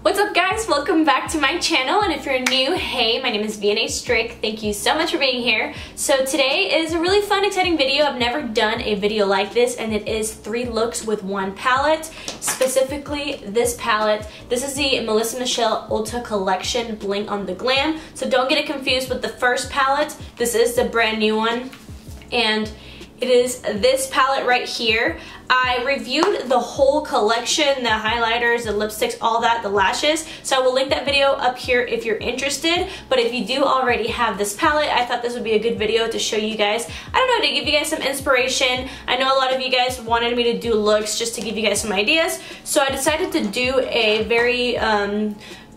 What's up guys, welcome back to my channel, and if you're new, hey, my name is vianney.strick. Thank you so much for being here. So today is a really fun, exciting video. I've never done a video like this, and it is 3 looks with 1 palette, specifically this palette. This is the Melisa Michelle Ulta Collection Bling on the Glam, so don't get it confused with the first palette. This is the brand new one, and it is this palette right here. I reviewed the whole collection, the highlighters, the lipsticks, all that, the lashes. So I will link that video up here if you're interested. But if you do already have this palette, I thought this would be a good video to show you guys. I don't know, to give you guys some inspiration. I know a lot of you guys wanted me to do looks just to give you guys some ideas. So I decided to do a very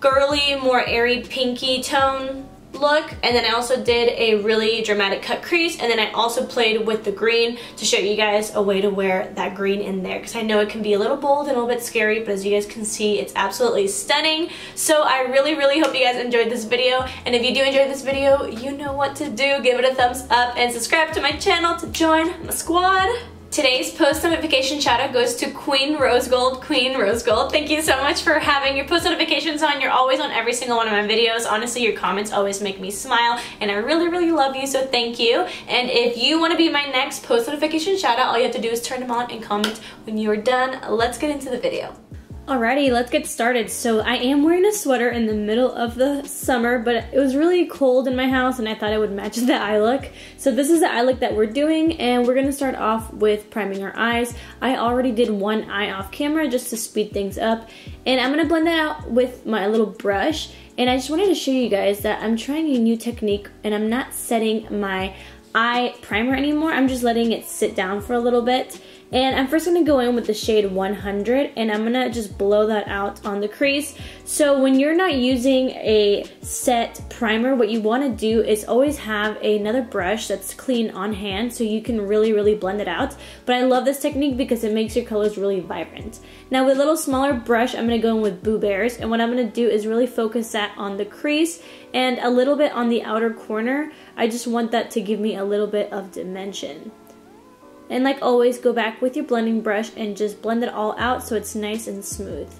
girly, more airy pinky tone look, and then I also did a really dramatic cut crease, and then I also played with the green to show you guys a way to wear that green in there, because I know it can be a little bold and a little bit scary, but as you guys can see, it's absolutely stunning. So I really hope you guys enjoyed this video, and if you do enjoy this video, you know what to do. Give it a thumbs up and subscribe to my channel to join my squad. Today's post notification shout out goes to Queen Rose Gold. Queen Rose Gold, thank you so much for having your post notifications on. You're always on every single one of my videos. Honestly, your comments always make me smile, and I really love you, so thank you. And if you want to be my next post notification shout out, all you have to do is turn them on and comment when you're done. Let's get into the video. Alrighty, let's get started. So I am wearing a sweater in the middle of the summer, but it was really cold in my house and I thought it would match the eye look. So this is the eye look that we're doing, and we're going to start off with priming our eyes. I already did one eye off camera just to speed things up, and I'm going to blend that out with my little brush. And I just wanted to show you guys that I'm trying a new technique, and I'm not setting my eye primer anymore. I'm just letting it sit down for a little bit. And I'm first going to go in with the shade 100, and I'm going to just blow that out on the crease. So when you're not using a set primer, what you want to do is always have another brush that's clean on hand so you can really blend it out. But I love this technique because it makes your colors really vibrant. Now with a little smaller brush, I'm going to go in with Boo Bears, and what I'm going to do is really focus that on the crease and a little bit on the outer corner. I just want that to give me a little bit of dimension. And like always, go back with your blending brush and just blend it all out so it's nice and smooth.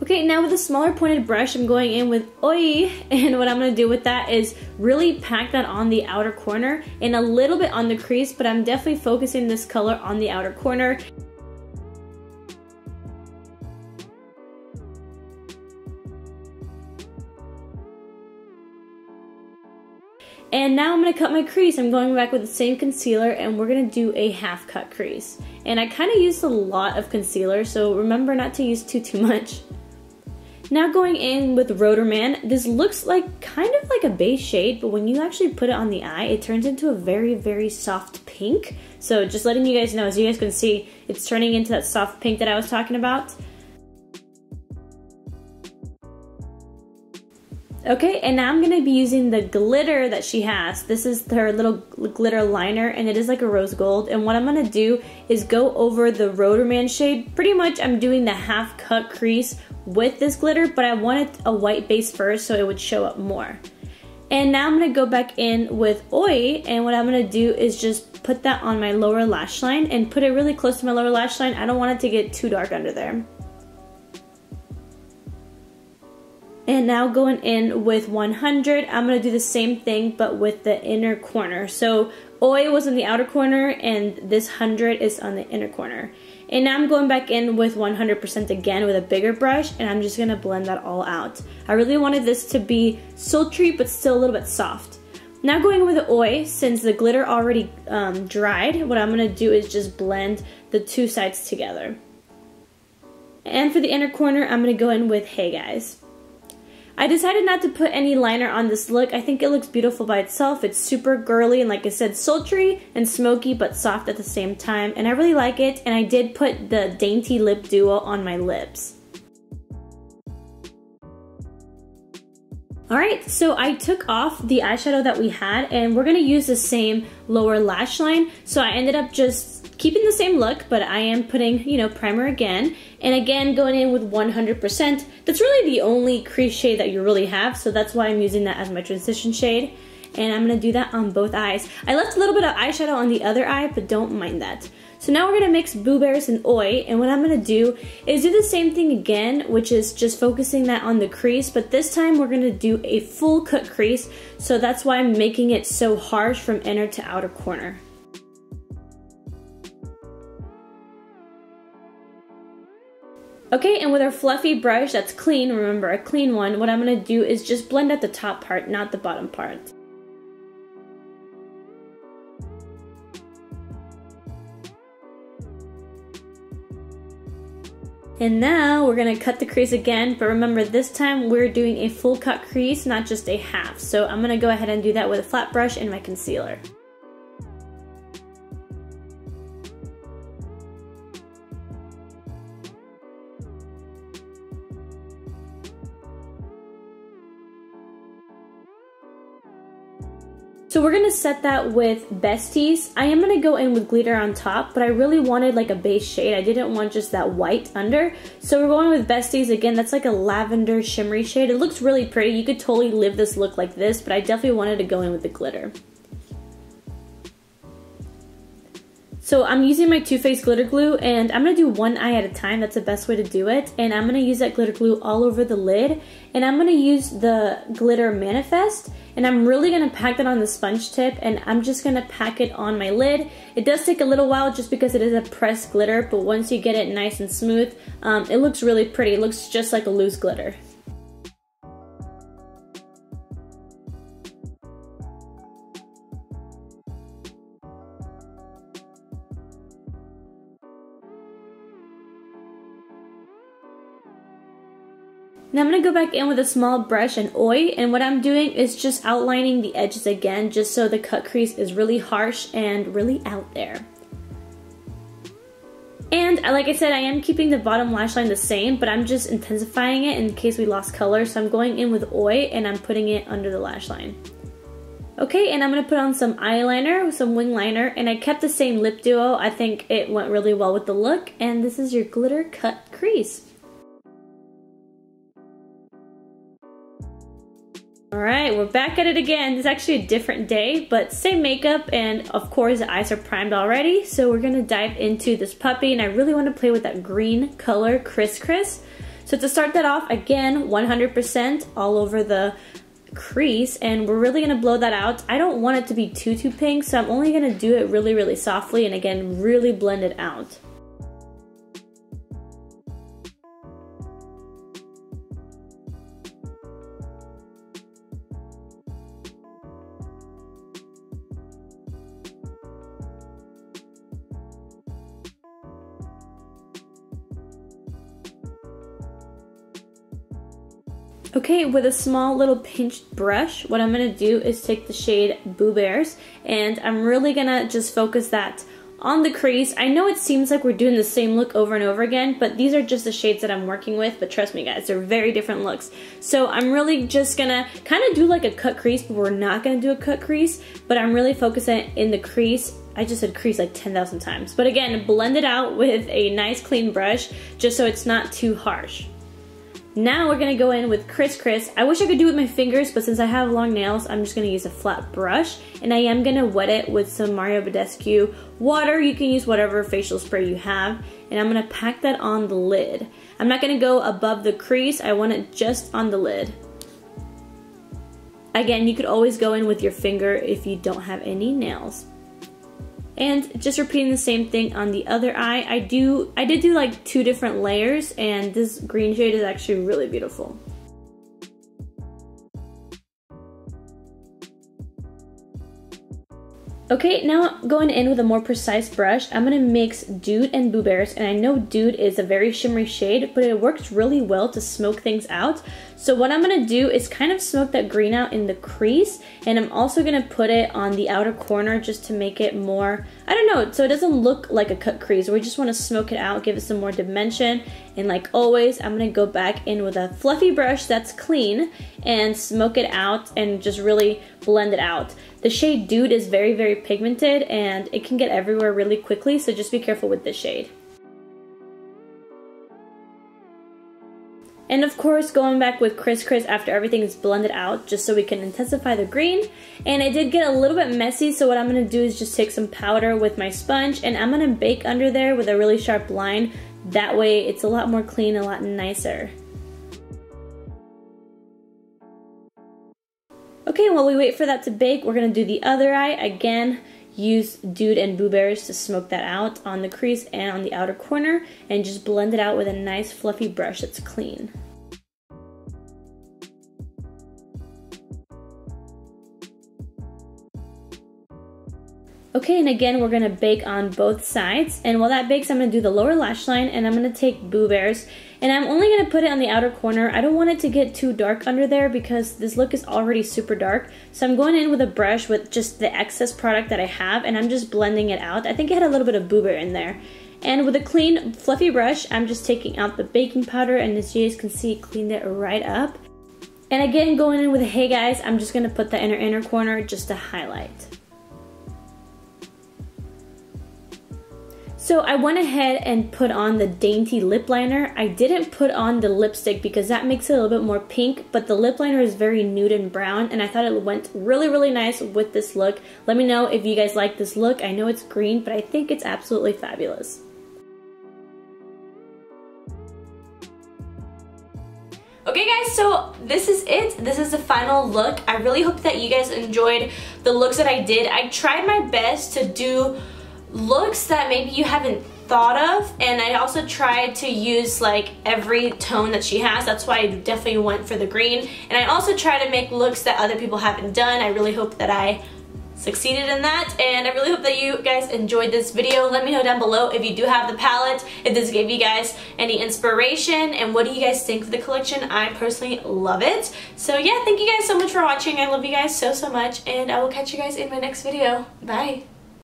Okay, now with a smaller pointed brush, I'm going in with Oi, and what I'm going to do with that is really pack that on the outer corner and a little bit on the crease, but I'm definitely focusing this color on the outer corner. And now I'm going to cut my crease. I'm going back with the same concealer, and we're going to do a half cut crease. And I kind of used a lot of concealer, so remember not to use too much. Now going in with Rotor Man. This looks like kind of like a beige shade, but when you actually put it on the eye, it turns into a very soft pink. So just letting you guys know, as you guys can see, it's turning into that soft pink that I was talking about. Okay, and now I'm going to be using the glitter that she has. This is her little glitter liner, and it is like a rose gold. And what I'm going to do is go over the Rotor Man shade. Pretty much I'm doing the half cut crease with this glitter, but I wanted a white base first so it would show up more. And now I'm going to go back in with Oi, and what I'm going to do is just put that on my lower lash line and put it really close to my lower lash line. I don't want it to get too dark under there. And now going in with 100, I'm going to do the same thing but with the inner corner. So Oi was in the outer corner and this 100 is on the inner corner. And now I'm going back in with 100% again with a bigger brush, and I'm just going to blend that all out. I really wanted this to be sultry but still a little bit soft. Now going with the Oi, since the glitter already dried, what I'm going to do is just blend the 2 sides together. And for the inner corner, I'm going to go in with Hey Guys. I decided not to put any liner on this look. I think it looks beautiful by itself. It's super girly and, like I said, sultry and smoky but soft at the same time, and I really like it. And I did put the Dainty lip duo on my lips. Alright, so I took off the eyeshadow that we had, and we're going to use the same lower lash line. So I ended up just keeping the same look, but I am putting, you know, primer again. And again, going in with 100%. That's really the only crease shade that you really have, so that's why I'm using that as my transition shade. and I'm going to do that on both eyes. I left a little bit of eyeshadow on the other eye, but don't mind that. So now we're going to mix Boo Bears and Oi, and what I'm going to do is do the same thing again, which is just focusing that on the crease, but this time we're going to do a full cut crease, so that's why I'm making it so harsh from inner to outer corner. Okay, and with our fluffy brush that's clean, remember a clean one, what I'm going to do is just blend out the top part, not the bottom part. And now we're going to cut the crease again, but remember this time we're doing a full cut crease, not just a half. So I'm going to go ahead and do that with a flat brush and my concealer. So we're gonna set that with Besties. I am gonna go in with glitter on top, but I really wanted like a base shade. I didn't want just that white under. So we're going with Besties again. That's like a lavender shimmery shade. It looks really pretty. You could totally live this look like this, but I definitely wanted to go in with the glitter. So I'm using my Too Faced glitter glue, and I'm going to do one eye at a time. That's the best way to do it. And I'm going to use that glitter glue all over the lid. And I'm going to use the glitter Manifest. And I'm really going to pack that on the sponge tip. And I'm just going to pack it on my lid. It does take a little while just because it is a pressed glitter. But once you get it nice and smooth, it looks really pretty. It looks just like a loose glitter. Now I'm going to go back in with a small brush and Oi, and what I'm doing is just outlining the edges again, just so the cut crease is really harsh and really out there. And like I said, I am keeping the bottom lash line the same, but I'm just intensifying it in case we lost color. So I'm going in with Oi and I'm putting it under the lash line. Okay, and I'm going to put on some eyeliner, some wing liner, and I kept the same lip duo. I think it went really well with the look, and this is your glitter cut crease. Alright, we're back at it again. This is actually a different day, but same makeup, and of course the eyes are primed already. So we're going to dive into this puppy, and I really want to play with that green color, Criss. So to start that off, again, 100% all over the crease, and we're really going to blow that out. I don't want it to be too pink, so I'm only going to do it really softly, and again, really blend it out. Okay, with a small little pinched brush, what I'm going to do is take the shade Boo Bears, and I'm really going to just focus that on the crease. I know it seems like we're doing the same look over and over again, but these are just the shades that I'm working with, but trust me guys, they're very different looks. So I'm really just going to kind of do like a cut crease, but we're not going to do a cut crease, but I'm really focusing in the crease. I just said crease like 10,000 times. But again, blend it out with a nice clean brush, just so it's not too harsh. Now we're going to go in with Criss. I wish I could do it with my fingers, but since I have long nails, I'm just going to use a flat brush. And I am going to wet it with some Mario Badescu water. You can use whatever facial spray you have. And I'm going to pack that on the lid. I'm not going to go above the crease. I want it just on the lid. Again, you could always go in with your finger if you don't have any nails. And just repeating the same thing on the other eye. I did do like 2 different layers, and this green shade is actually really beautiful. Okay, now going in with a more precise brush, I'm going to mix Dude and Boo Bears, and I know Dude is a very shimmery shade, but it works really well to smoke things out. So what I'm going to do is kind of smoke that green out in the crease, and I'm also going to put it on the outer corner just to make it more, I don't know, so it doesn't look like a cut crease. We just want to smoke it out, give it some more dimension, and like always, I'm going to go back in with a fluffy brush that's clean and smoke it out and just really blend it out. The shade Dude is very pigmented, and it can get everywhere really quickly, so just be careful with this shade. And of course, going back with Criss Criss after everything is blended out, just so we can intensify the green. And it did get a little bit messy, so what I'm going to do is just take some powder with my sponge, and I'm going to bake under there with a really sharp line. That way it's a lot more clean, a lot nicer. Okay, while we wait for that to bake, we're going to do the other eye. Again, use Dude and Boo Bears to smoke that out on the crease and on the outer corner, and just blend it out with a nice fluffy brush that's clean. Okay, and again, we're going to bake on both sides, and while that bakes, I'm going to do the lower lash line, and I'm going to take Boo Bears, and I'm only going to put it on the outer corner. I don't want it to get too dark under there because this look is already super dark, so I'm going in with a brush with just the excess product that I have, and I'm just blending it out. I think it had a little bit of Boo Bear in there. And with a clean, fluffy brush, I'm just taking out the baking powder, and as you guys can see, it cleaned it right up. And again, going in with a Hey Guys, I'm just going to put the inner corner just to highlight. So I went ahead and put on the Dainty lip liner. I didn't put on the lipstick because that makes it a little bit more pink, but the lip liner is very nude and brown, and I thought it went really, really nice with this look. Let me know if you guys like this look. I know it's green, but I think it's absolutely fabulous. Okay guys, so this is it. This is the final look. I really hope that you guys enjoyed the looks that I did. I tried my best to do looks that maybe you haven't thought of, and I also tried to use like every tone that she has. That's why I definitely went for the green, and I also try to make looks that other people haven't done. I really hope that I succeeded in that, and I really hope that you guys enjoyed this video. Let me know down below if you do have the palette, if this gave you guys any inspiration, and what do you guys think of the collection. I personally love it. So yeah, thank you guys so much for watching. I love you guys so much, and I will catch you guys in my next video. Bye.